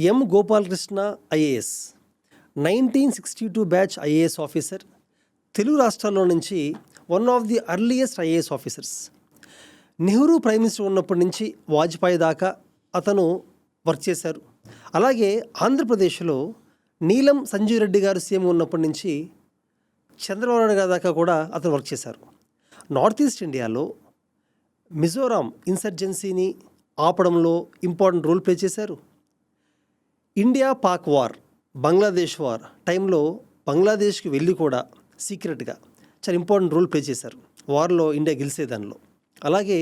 ఎం Gopalakrishna IAS 1962 batch IAS officer. Telugu రాష్ట్రాల్లో నుంచి one of the earliest IAS officers. Nehru prime minister ఉన్నప్పటి నుంచి వాజ్పేయి దాకా అతను వర్క్ చేశారు. అలాగే ఆంధ్రప్రదేశ్లో నీలం సంజీవ్ రెడ్డి గారు సీఎం ఉన్నప్పటి నుంచి చంద్రబాబు నాయుడు గారి దాకా కూడా అతను వర్క్ చేశారు. నార్త్ ఈస్ట్ ఇండియాలో మిజోరాం ఇన్సర్జెన్సీని ఆపడంలో ఇంపార్టెంట్ రోల్ ప్లే చేశారు. India Pak war, Bangladesh war టైంలో బంగ్లాదేశ్కి వెళ్ళి కూడా సీక్రెట్గా చాలా ఇంపార్టెంట్ రోల్ ప్లే చేశారు. వార్లో ఇండియా గెలిచేదానిలో. అలాగే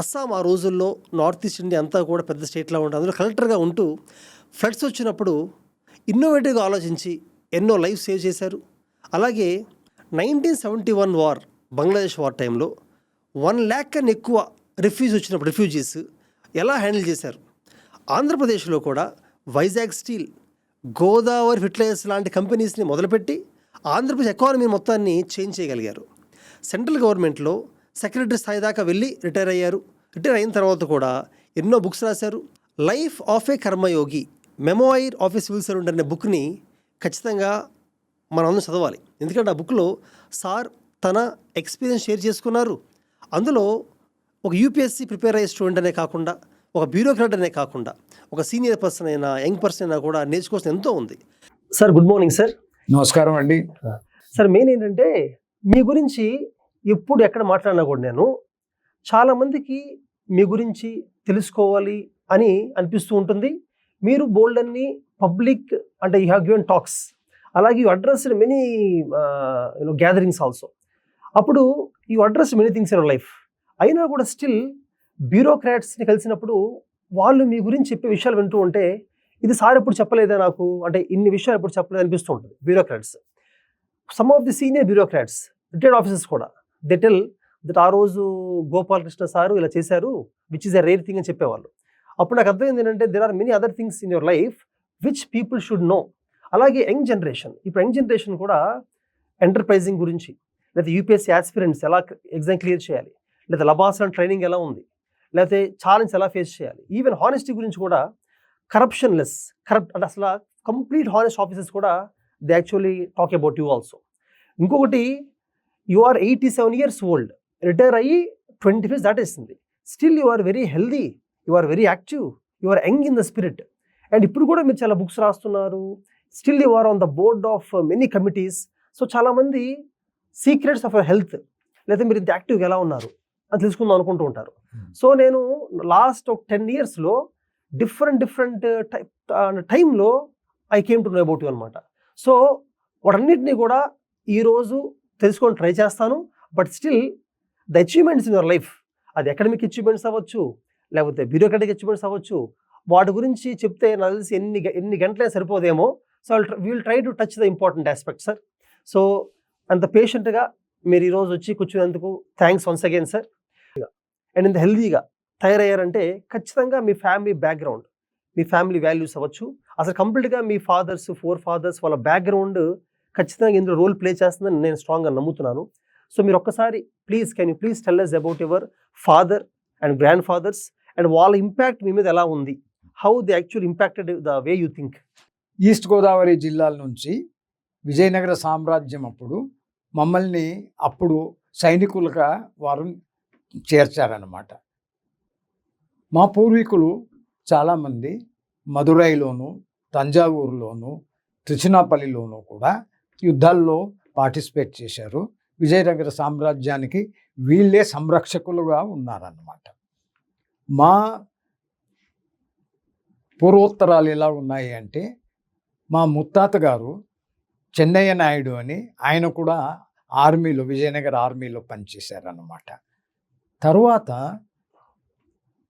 అస్సాం ఆ రోజుల్లో నార్త్ ఈస్ట్ ఇండియా అంతా కూడా పెద్ద స్టేట్లా ఉంటుంది. అందులో కలెక్టర్గా ఉంటూ ఫ్లడ్స్ వచ్చినప్పుడు ఇన్నోవేటివ్గా ఆలోచించి ఎన్నో లైఫ్ సేవ్ చేశారు. అలాగే 1971 వార్, బంగ్లాదేశ్ వార్ టైంలో 1 lakh కన్నా ఎక్కువ రిఫ్యూజీస్ ఎలా హ్యాండిల్ చేశారు. ఆంధ్రప్రదేశ్లో కూడా వైజాగ్ స్టీల్, గోదావరి ఫెర్టిలైజర్స్ లాంటి కంపెనీస్ని మొదలుపెట్టి ఆంధ్రప్రదేశ్ ఎకానమీ మొత్తాన్ని చేంజ్ చేయగలిగారు. సెంట్రల్ గవర్నమెంట్లో సెక్రటరీ స్థాయి దాకా వెళ్ళి రిటైర్ అయ్యారు. రిటైర్ అయిన తర్వాత కూడా ఎన్నో బుక్స్ రాశారు. Life of A Karmayogi, memoir of A civil servant అనే బుక్ని ఖచ్చితంగా మనం చదవాలి. ఎందుకంటే ఆ బుక్లో సార్ తన ఎక్స్పీరియన్స్ షేర్ చేసుకున్నారు. అందులో ఒక యూపీఎస్సీ ప్రిపేర్ అయ్యే స్టూడెంట్ అనే కాకుండా, ఒక బ్యూరోక్రాట్ అనే కాకుండా, ఒక సీనియర్ పర్సన్ అయినా, యంగ్ పర్సన్ అయినా కూడా నేర్చుకోవాల్సిన ఎంతో ఉంది. Sir, good morning sir. నమస్కారం అండి. సార్, మెయిన్ ఏంటంటే మీ గురించి ఎప్పుడు ఎక్కడ మాట్లాడినా కూడా నేను చాలామందికి మీ గురించి తెలుసుకోవాలి అని అనిపిస్తూ ఉంటుంది. మీరు బోల్డ్ అన్ని పబ్లిక్ అంటే యూ హ్యావ్ గివెన్ టాక్స్, అలాగే you address many gatherings also. అప్పుడు you address many things in your life. అయినా కూడా స్టిల్ బ్యూరోక్రాట్స్ని కలిసినప్పుడు వాళ్ళు మీ గురించి చెప్పే విషయాలు వింటూ ఉంటే ఇది సార్ ఎప్పుడు చెప్పలేదా నాకు, అంటే ఇన్ని విషయాలు ఎప్పుడు చెప్పలేదు అనిపిస్తూ ఉంటుంది. Bureaucrats, some of the senior bureaucrats, retired officers కూడా, దే టెల్ దట్ ఆ రోజు గోపాలకృష్ణ సారు ఇలా చేశారు, which is a rare thing అని చెప్పేవాళ్ళు. అప్పుడు నాకు అర్థమైంది ఏంటంటే there are many other things in your life which people should know. అలాగే యంగ్ జనరేషన్, ఇప్పుడు యంగ్ జనరేషన్ కూడా ఎంటర్ప్రైజింగ్ గురించి, లేదా యూపీఎస్సీ ఆస్పిరెంట్స్ ఎలా ఎగ్జామ్ క్లియర్ చేయాలి, లేదా లబాసన ట్రైనింగ్ ఎలా ఉంది, లేకపోతే ఛాలెంజ్ ఎలా ఫేస్ చేయాలి, ఈవెన్ హానెస్టీ గురించి కూడా, కరప్ట్ అంటే అసలు కంప్లీట్ హానెస్ట్ ఆఫీసర్స్ కూడా they actually talk about you also. ఇంకొకటి, you are 87 years old, retire అయ్యి 25 years దాటేస్తుంది. Still you are very healthy, you are very active, you are young in the spirit. And ఇప్పుడు కూడా మీరు చాలా books రాస్తున్నారు. Still you are on the board of many committees. So చాలామంది secrets of your health, లేదా మీరు ఇంత యాక్టివ్గా ఎలా ఉన్నారు అని తెలుసుకుందాం అనుకుంటూ ఉంటారు. సో నేను లాస్ట్ 10 yearsలో డిఫరెంట్ టైంలో I came to know about you అనమాట. సో వాటన్నిటినీ కూడా ఈరోజు తెలుసుకొని ట్రై చేస్తాను. But still the achievements in your life, అది అకాడమిక్ అచీవ్మెంట్స్ అవ్వచ్చు, లేకపోతే బ్యూరోక్రాటిక్ అచీవ్మెంట్స్ అవ్వచ్చు, వాటి గురించి చెప్తే నాకు తెలిసి ఎన్ని గంటలే సరిపోదేమో. So will try to touch the important aspect sir. So అంత పేషెంట్గా మీరు ఈరోజు వచ్చి కూర్చునేందుకు thanks once again sir. And ఇంత హెల్దీగా తయారయ్యారంటే ఖచ్చితంగా మీ ఫ్యామిలీ బ్యాక్గ్రౌండ్, మీ ఫ్యామిలీ వాల్యూస్ అవ్వచ్చు, అసలు కంప్లీట్గా మీ ఫాదర్స్, 4 fathers వాళ్ళ బ్యాక్గ్రౌండ్ ఖచ్చితంగా ఇందులో రోల్ ప్లే చేస్తుందని నేను స్ట్రాంగ్గా నమ్ముతున్నాను. సో మీరు ఒక్కసారి can you please tell us about your father and grandfathers and వాళ్ళ ఇంపాక్ట్ మీ మీద ఎలా ఉంది, how they actual impacted the way you think. East Godavari జిల్లాల నుంచి విజయనగర సామ్రాజ్యం అప్పుడు మమ్మల్ని అప్పుడు సైనికులుగా వారు చేర్చారన్నమాట. మా పూర్వీకులు చాలామంది మదురైలోను, తంజావూరులోను, తిరుచినాపల్లిలోనూ కూడా యుద్ధాల్లో పార్టిసిపేట్ చేశారు. విజయనగర సామ్రాజ్యానికి వీళ్ళే సంరక్షకులుగా ఉన్నారన్నమాట. మా పూర్వోత్తరాలు ఎలా ఉన్నాయి అంటే, మా ముత్తాత గారు చెన్నయ్య నాయుడు అని, ఆయన కూడా ఆర్మీలో, విజయనగర ఆర్మీలో పనిచేశారన్నమాట. తరువాత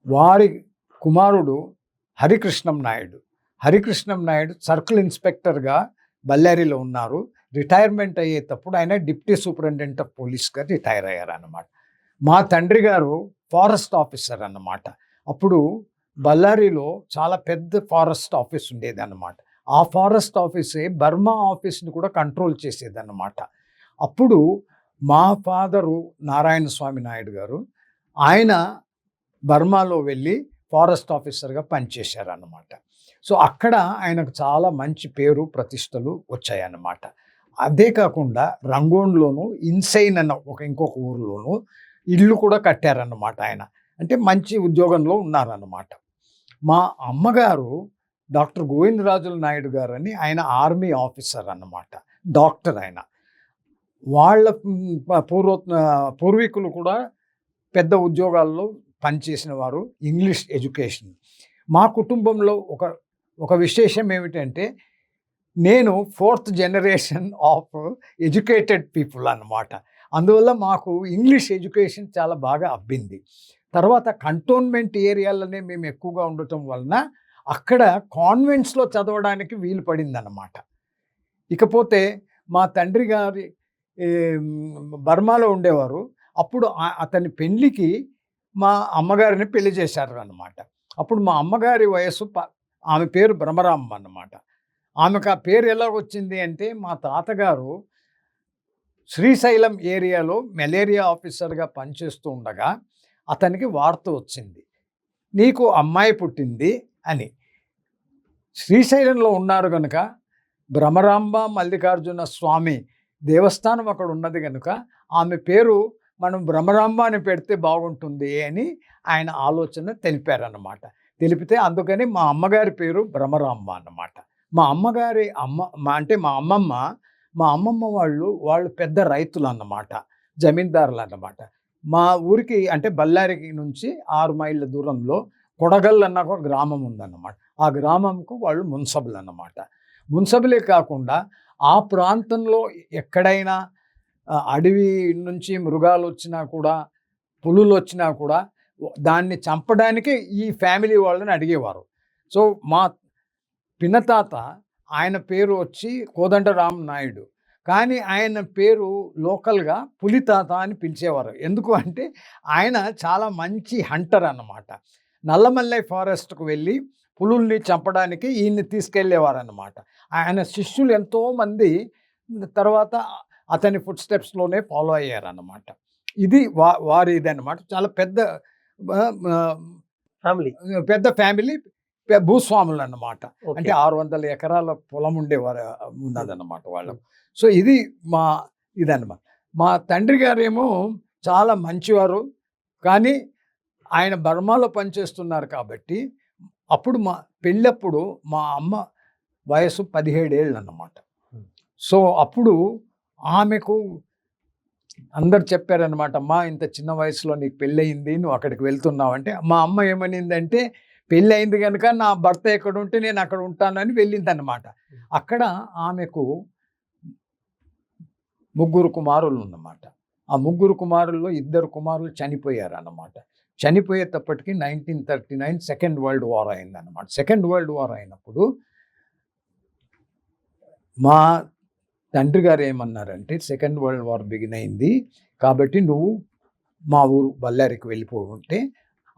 వారి కుమారుడు హరికృష్ణం నాయుడు సర్కిల్ ఇన్స్పెక్టర్గా బళ్ళారిలో ఉన్నారు. రిటైర్మెంట్ అయ్యేటప్పుడు ఆయన డిప్యూటీ సూపరింటెండెంట్ ఆఫ్ పోలీస్గా రిటైర్ అయ్యారన్నమాట. మా తండ్రి గారు ఫారెస్ట్ ఆఫీసర్ అన్నమాట. అప్పుడు బళ్ళారిలో చాలా పెద్ద ఫారెస్ట్ ఆఫీస్ ఉండేదన్నమాట. ఆ ఫారెస్ట్ ఆఫీసే బర్మా ఆఫీస్ని కూడా కంట్రోల్ చేసేదన్నమాట. అప్పుడు మా ఫాదరు నారాయణ స్వామి నాయుడు గారు, ఆయన బర్మాలో వెళ్ళి ఫారెస్ట్ ఆఫీసర్గా పనిచేశారన్నమాట. సో అక్కడ ఆయనకు చాలా మంచి పేరు ప్రతిష్టలు వచ్చాయన్నమాట. అదే కాకుండా రంగూన్లోను ఇన్సైన్ అన్న ఇంకొక ఊరిలోను ఇల్లు కూడా కట్టారన్నమాట ఆయన. అంటే మంచి ఉద్యోగంలో ఉన్నారన్నమాట. మా అమ్మగారు డాక్టర్ గోవిందరాజుల నాయుడు గారు అని, ఆయన ఆర్మీ ఆఫీసర్ అన్నమాట, డాక్టర్ ఆయన. వాళ్ళ పూర్వీకులు కూడా పెద్ద ఉద్యోగాల్లో పనిచేసిన వారు, ఇంగ్లీష్ ఎడ్యుకేషన్. మా కుటుంబంలో ఒక విశేషం ఏమిటంటే నేను 4th generation of educated people అన్నమాట. అందువల్ల మాకు ఇంగ్లీష్ ఎడ్యుకేషన్ చాలా బాగా అబ్బింది. తర్వాత కంటోన్మెంట్ ఏరియాలోనే మేము ఎక్కువగా ఉండటం వలన అక్కడ కాన్వెంట్స్లో చదవడానికి వీలు పడిందన్నమాట. ఇకపోతే మా తండ్రి గారి బర్మాలో ఉండేవారు. అప్పుడు అతని పెళ్ళికి మా అమ్మగారిని పెళ్లి చేశారు అన్నమాట. అప్పుడు మా అమ్మగారి వయస్సు ఆమె పేరు భ్రమరాంబ అన్నమాట. ఆమెకు ఆ పేరు ఎలా వచ్చింది అంటే, మా తాతగారు శ్రీశైలం ఏరియాలో మలేరియా ఆఫీసర్గా పనిచేస్తూ ఉండగా అతనికి వార్త వచ్చింది, నీకు అమ్మాయి పుట్టింది అని. శ్రీశైలంలో ఉన్నారు కనుక భ్రమరాంబ మల్లికార్జున స్వామి దేవస్థానం అక్కడ ఉన్నది కనుక ఆమె పేరు మనం భ్రమరాంబ అని పెడితే బాగుంటుంది అని ఆయన ఆలోచన తెలిపారన్నమాట. తెలిపితే అందుకని మా అమ్మగారి పేరు భ్రమరాంబ అన్నమాట. మా అమ్మగారి అంటే మా అమ్మమ్మ వాళ్ళు పెద్ద రైతులు అన్నమాట, జమీందారులు అన్నమాట. మా ఊరికి అంటే బళ్ళారికి నుంచి 6 మైళ్ళ దూరంలో కొడగల్ అన్న ఒక గ్రామం ఉందన్నమాట. ఆ గ్రామంకు వాళ్ళు మున్సబులు అన్నమాట. మున్సబులే కాకుండా ఆ ప్రాంతంలో ఎక్కడైనా అడవి నుంచి మృగాలు వచ్చినా కూడా, పులులు వచ్చినా కూడా దాన్ని చంపడానికి ఈ ఫ్యామిలీ వాళ్ళని అడిగేవారు. సో మా పినతాత ఆయన పేరు వచ్చి కోదండరాం నాయుడు, కానీ ఆయన పేరు లోకల్గా పులితాత అని పిలిచేవారు. ఎందుకు అంటే ఆయన చాలా మంచి హంటర్ అన్నమాట. నల్లమల్లై ఫారెస్ట్కు వెళ్ళి పులుల్ని చంపడానికి ఈయన్ని తీసుకెళ్ళేవారు అన్నమాట. ఆయన శిష్యులు ఎంతోమంది తర్వాత అతని ఫుట్ స్టెప్స్లోనే ఫాలో అయ్యారన్నమాట. ఇది వారి ఇదన్నమాట. చాలా పెద్ద ఫ్యామిలీ, భూస్వాములు అన్నమాట. అంటే 600 ఎకరాల పొలం ఉండేవారు ఉన్నదన్నమాట వాళ్ళకు. సో ఇది ఇదన్నమాట. మా తండ్రి గారేమో చాలా మంచివారు, కానీ ఆయన బర్మాలో పనిచేస్తున్నారు కాబట్టి అప్పుడు పెళ్ళప్పుడు మా అమ్మ వయసు 17 ఏళ్ళు అన్నమాట. సో అప్పుడు ఆమెకు అందరు చెప్పారనమాట, అమ్మా ఇంత చిన్న వయసులో నీకు పెళ్ళయింది, నువ్వు అక్కడికి వెళ్తున్నావు అంటే, మా అమ్మ ఏమనిందంటే, పెళ్ళి అయింది కనుక నా భర్త ఎక్కడ ఉంటే నేను అక్కడ ఉంటానని వెళ్ళిందనమాట. అక్కడ ఆమెకు 3 కుమారులు ఉన్నమాట. ఆ 3 కుమారుల్లో 2 కుమారులు చనిపోయారు అన్నమాట. చనిపోయేటప్పటికి 1939 సెకండ్ వరల్డ్ వార్ అయిందన్నమాట. సెకండ్ వరల్డ్ వార్ అయినప్పుడు మా తండ్రి గారు ఏమన్నారంటే, సెకండ్ వరల్డ్ వార్ బిగిన్ అయింది కాబట్టి నువ్వు మా ఊరు బళ్ళారికి వెళ్ళిపోతుంటే,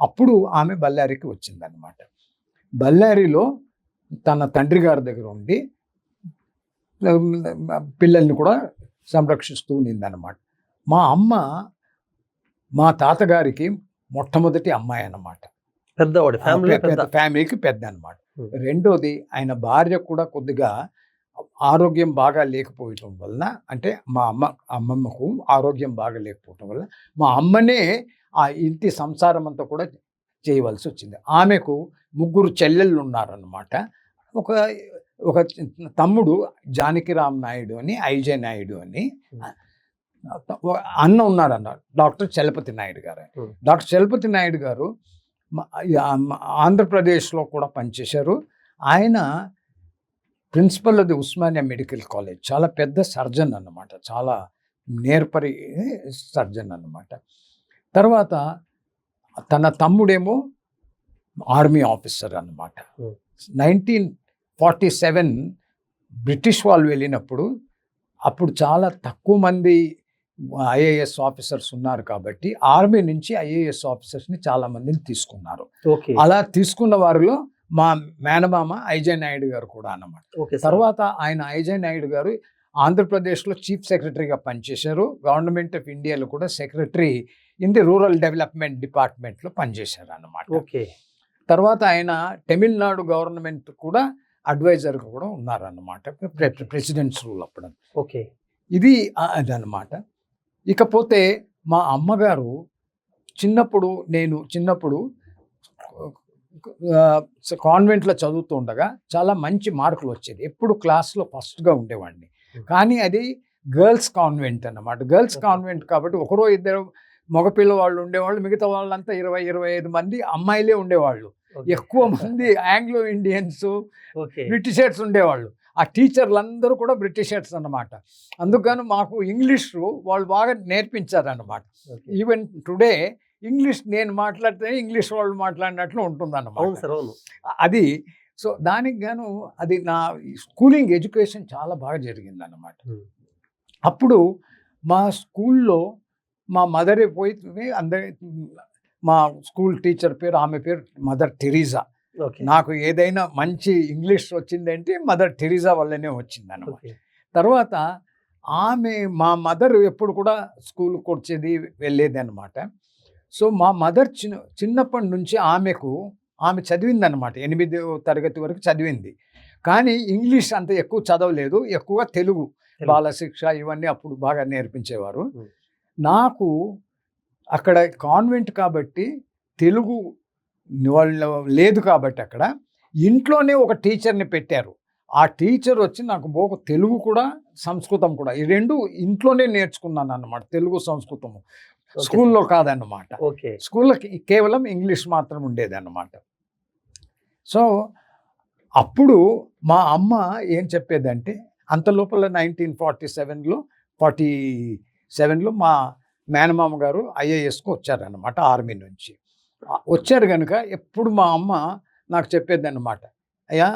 అప్పుడు ఆమె బళ్ళారికి వచ్చిందనమాట. బళ్ళారిలో తన తండ్రి గారి దగ్గర ఉండి పిల్లల్ని కూడా సంరక్షిస్తూ ఉండిందనమాట. మా అమ్మ మా తాతగారికి మొట్టమొదటి అమ్మాయి అన్నమాట. పెద్దవాడు, ఫ్యామిలీకి పెద్ద అనమాట. రెండోది ఆయన భార్య కూడా కొద్దిగా ఆరోగ్యం బాగా లేకపోవటం వలన, అంటే మా అమ్మమ్మకు ఆరోగ్యం బాగా లేకపోవటం వల్ల మా అమ్మనే ఆ ఇంటి సంసారం అంతా కూడా చేయవలసి వచ్చింది. ఆమెకు 3 చెల్లెళ్ళు ఉన్నారన్నమాట. ఒక తమ్ముడు జానకిరామ్ నాయుడు అని, ఐజే నాయుడు అని, అన్న ఉన్నారన్న డాక్టర్ చలపతి నాయుడు గారు. డాక్టర్ చలపతి నాయుడు గారు ఆంధ్రప్రదేశ్లో కూడా పనిచేశారు. ఆయన ప్రిన్సిపల్ అది ఉస్మానియా మెడికల్ కాలేజ్, చాలా పెద్ద సర్జన్ అన్నమాట, చాలా నేర్పరి సర్జన్ అన్నమాట. తర్వాత తన తమ్ముడేమో ఆర్మీ ఆఫీసర్ అన్నమాట. 1947 బ్రిటిష్ వాళ్ళు వెళ్ళినప్పుడు అప్పుడు చాలా తక్కువ మంది ఐఏఎస్ ఆఫీసర్స్ ఉన్నారు కాబట్టి ఆర్మీ నుంచి ఐఏఎస్ ఆఫీసర్స్ని చాలా మందిని తీసుకున్నారు. అలా తీసుకున్న వారిలో మా మేనమామ ఐజే నాయుడు గారు కూడా అన్నమాట. తర్వాత ఆయన ఐజే నాయుడు గారు ఆంధ్రప్రదేశ్లో చీఫ్ సెక్రటరీగా పనిచేశారు. గవర్నమెంట్ ఆఫ్ ఇండియాలో కూడా secretary in the rural development డిపార్ట్మెంట్లో పనిచేశారు అన్నమాట. తర్వాత ఆయన తమిళనాడు గవర్నమెంట్ కూడా అడ్వైజర్గా కూడా ఉన్నారన్నమాట, ప్రెసిడెంట్స్ రూల్ అప్పుడు. ఓకే. ఇది అదనమాట. ఇకపోతే మా అమ్మగారు నేను చిన్నప్పుడు కాన్వెంట్లో చదువుతూ ఉండగా చాలా మంచి మార్కులు వచ్చేది. ఎప్పుడు క్లాస్లో ఫస్ట్గా ఉండేవాడిని. కానీ అది గర్ల్స్ కాన్వెంట్ అన్నమాట. గర్ల్స్ కాన్వెంట్ కాబట్టి ఒకరో ఇద్దరు మగపిల్లవాళ్ళు ఉండేవాళ్ళు, మిగతా వాళ్ళంతా 20-25 మంది అమ్మాయిలే ఉండేవాళ్ళు. ఎక్కువ మంది ఆంగ్లో ఇండియన్స్, బ్రిటిషర్స్ ఉండేవాళ్ళు. ఆ టీచర్లందరూ కూడా బ్రిటిషర్స్ అన్నమాట. అందుకని మాకు ఇంగ్లీషు వాళ్ళు బాగా నేర్పించారన్నమాట. ఈవెన్ టుడే ఇంగ్లీష్ నేను మాట్లాడితే ఇంగ్లీష్ వాళ్ళు మాట్లాడినట్లు ఉంటుందన్నమాట. అది సో దానికి గాను అది నా స్కూలింగ్ ఎడ్యుకేషన్ చాలా బాగా జరిగిందన్నమాట. అప్పుడు మా స్కూల్లో మా మదర్ పోయి అందరి మా స్కూల్ టీచర్ పేరు, ఆమె పేరు మదర్ టెరిజా. నాకు ఏదైనా మంచి ఇంగ్లీష్ వచ్చిందంటే మదర్ టెరిజా వల్లనే వచ్చిందన్నమాట. తర్వాత మా మదర్ ఎప్పుడు కూడా స్కూల్కి వచ్చేది వెళ్ళేది అనమాట. సో మా మదర్ చిన్నప్పటి నుంచి ఆమె చదివిందనమాట. 8వ తరగతి వరకు చదివింది. కానీ ఇంగ్లీష్ అంత ఎక్కువ చదవలేదు. ఎక్కువగా తెలుగు, బాలశిక్ష ఇవన్నీ అప్పుడు బాగా నేర్పించేవారు. నాకు అక్కడ కాన్వెంట్ కాబట్టి తెలుగు వాళ్ళు లేదు కాబట్టి అక్కడ ఇంట్లోనే ఒక టీచర్ని పెట్టారు. ఆ టీచర్ వచ్చి నాకు తెలుగు కూడా సంస్కృతం కూడా ఈ రెండు ఇంట్లోనే నేర్చుకున్నాను అన్నమాట. తెలుగు సంస్కృతము స్కూల్లో కాదన్నమాట. స్కూల్లో కేవలం ఇంగ్లీష్ మాత్రం ఉండేది అన్నమాట. సో అప్పుడు మా అమ్మ ఏం చెప్పేదంటే, అంత లోపల 1947లో మా మేనమామ గారు ఐఏఎస్కు వచ్చారన్నమాట, ఆర్మీ నుంచి వచ్చారు కనుక ఎప్పుడు మా అమ్మ నాకు చెప్పేది అన్నమాట, అయ్యా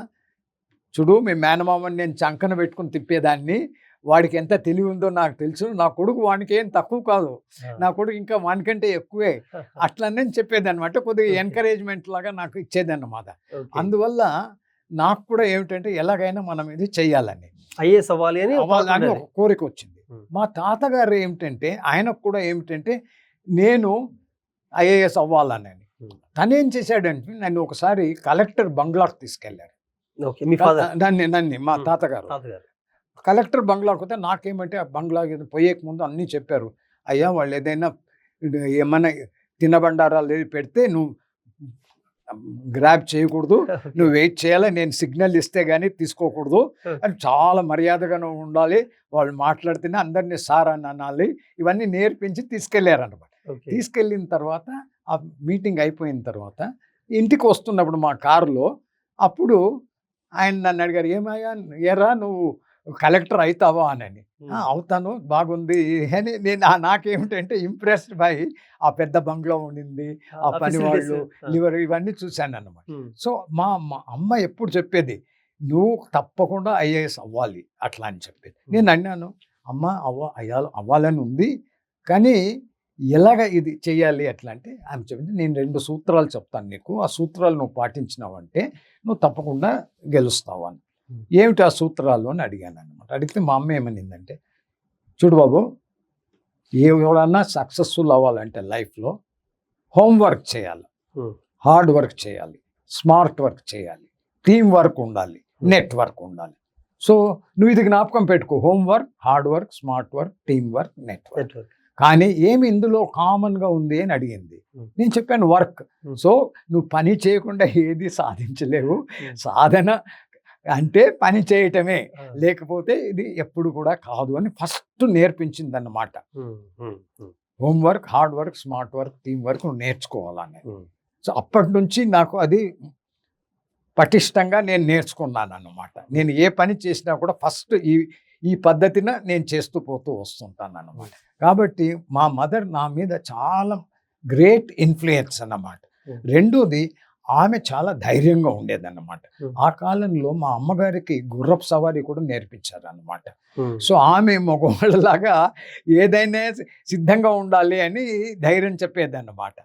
చూడు మీ మేనమామని నేను చంకన పెట్టుకుని తిప్పేదాన్ని, వాడికి ఎంత తెలివి ఉందో నాకు తెలుసు, నా కొడుకు వానికి ఏం తక్కువ కాదు, నా కొడుకు ఇంకా వానికంటే ఎక్కువే, అట్లనే చెప్పేది అనమాట. కొద్దిగా ఎంకరేజ్మెంట్ లాగా నాకు ఇచ్చేది అన్నమాట. అందువల్ల నాకు కూడా ఏమిటంటే ఎలాగైనా మనం ఇది చెయ్యాలని, ఐఏఎస్ అవ్వాలి అని ఒక కోరిక వచ్చింది. మా తాతగారు ఏమిటంటే ఆయనకు కూడా ఏమిటంటే నేను ఐఏఎస్ అవ్వాలని. తనేం చేశాడంటే నన్ను ఒకసారి కలెక్టర్ బంగ్లాకు తీసుకెళ్లారు. నన్ను మా తాతగారు కలెక్టర్ బంగ్లాకు వస్తే నాకేమంటే ఆ బంగ్లా పోయేక ముందు అన్నీ చెప్పారు. అయ్యా వాళ్ళు ఏదైనా తినబండారాలు పెడితే నువ్వు గ్రాబ్ చేయకూడదు, నువ్వు వెయిట్ చేయాలి, నేను సిగ్నల్ ఇస్తే కానీ తీసుకోకూడదు అని చాలా మర్యాదగా ఉండాలి, వాళ్ళు మాట్లాడితేనే అందరినీ సార్ అని అనాలి, ఇవన్నీ నేర్పించి తీసుకెళ్ళారన్నమాట. తీసుకెళ్ళిన తర్వాత ఆ మీటింగ్ అయిపోయిన తర్వాత ఇంటికి వస్తున్నప్పుడు మా కారులో అప్పుడు ఆయన నన్ను అడిగారు, ఏమయ్యా ఏరా నువ్వు కలెక్టర్ అవుతావా అని. అవుతాను, బాగుంది అని నాకేమిటంటే ఇంప్రెస్డ్ బై ఆ పెద్ద బంగ్లా ఉండింది, ఆ పని వాళ్ళు ఇవన్నీ చూశాను అన్నమాట. సో మా అమ్మ ఎప్పుడు చెప్పేది, నువ్వు తప్పకుండా ఐఏఎస్ అవ్వాలి అట్లా అని చెప్పేది. నేను అన్నాను, అమ్మ అవ్వాలని ఉంది, కానీ ఎలాగ ఇది చెయ్యాలి అట్లా అంటే ఆమె చెప్పింది, నేను 2 సూత్రాలు చెప్తాను నీకు, ఆ సూత్రాలు నువ్వు పాటించినావంటే నువ్వు తప్పకుండా గెలుస్తావు అని. ఏమిటి ఆ సూత్రాలు అని అడిగాను అనమాట. అడిగితే మా అమ్మ ఏమనిందంటే, చూడు బాబు, ఎవడన్నా సక్సెస్ఫుల్ అవ్వాలంటే లైఫ్లో హోంవర్క్ చేయాలి, హార్డ్ వర్క్ చేయాలి, స్మార్ట్ వర్క్ చేయాలి, టీమ్ వర్క్ ఉండాలి, నెట్వర్క్ ఉండాలి. సో నువ్వు ఇది జ్ఞాపకం పెట్టుకో, homework, hard work, smart work, team work, network. కానీ ఏమి ఇందులో కామన్గా ఉంది అని అడిగింది. నేను చెప్పాను వర్క్. సో నువ్వు పని చేయకుండా ఏది సాధించలేవు, సాధన అంటే పని చేయటమే, లేకపోతే ఇది ఎప్పుడు కూడా కాదు అని ఫస్ట్ నేర్పించింది అన్నమాట. Homework, hard work, smart work, team work నువ్వు నేర్చుకోవాలని. సో అప్పటి నుంచి నాకు అది పటిష్టంగా నేను నేర్చుకున్నాను అన్నమాట. నేను ఏ పని చేసినా కూడా ఫస్ట్ ఈ పద్ధతిన నేను చేస్తూ పోతూ వస్తుంటాను అన్నమాట. కాబట్టి మా మదర్ నా మీద చాలా గ్రేట్ ఇన్ఫ్లుయెన్స్ అన్నమాట. రెండోది, ఆమె చాలా ధైర్యంగా ఉండేదన్నమాట. ఆ కాలంలో మా అమ్మగారికి గుర్రపు సవారీ కూడా నేర్పించారు అన్నమాట. సో ఆమె మగవాళ్ళలాగా ఏదైనా సిద్ధంగా ఉండాలి అని ధైర్యం చెప్పేదన్నమాట.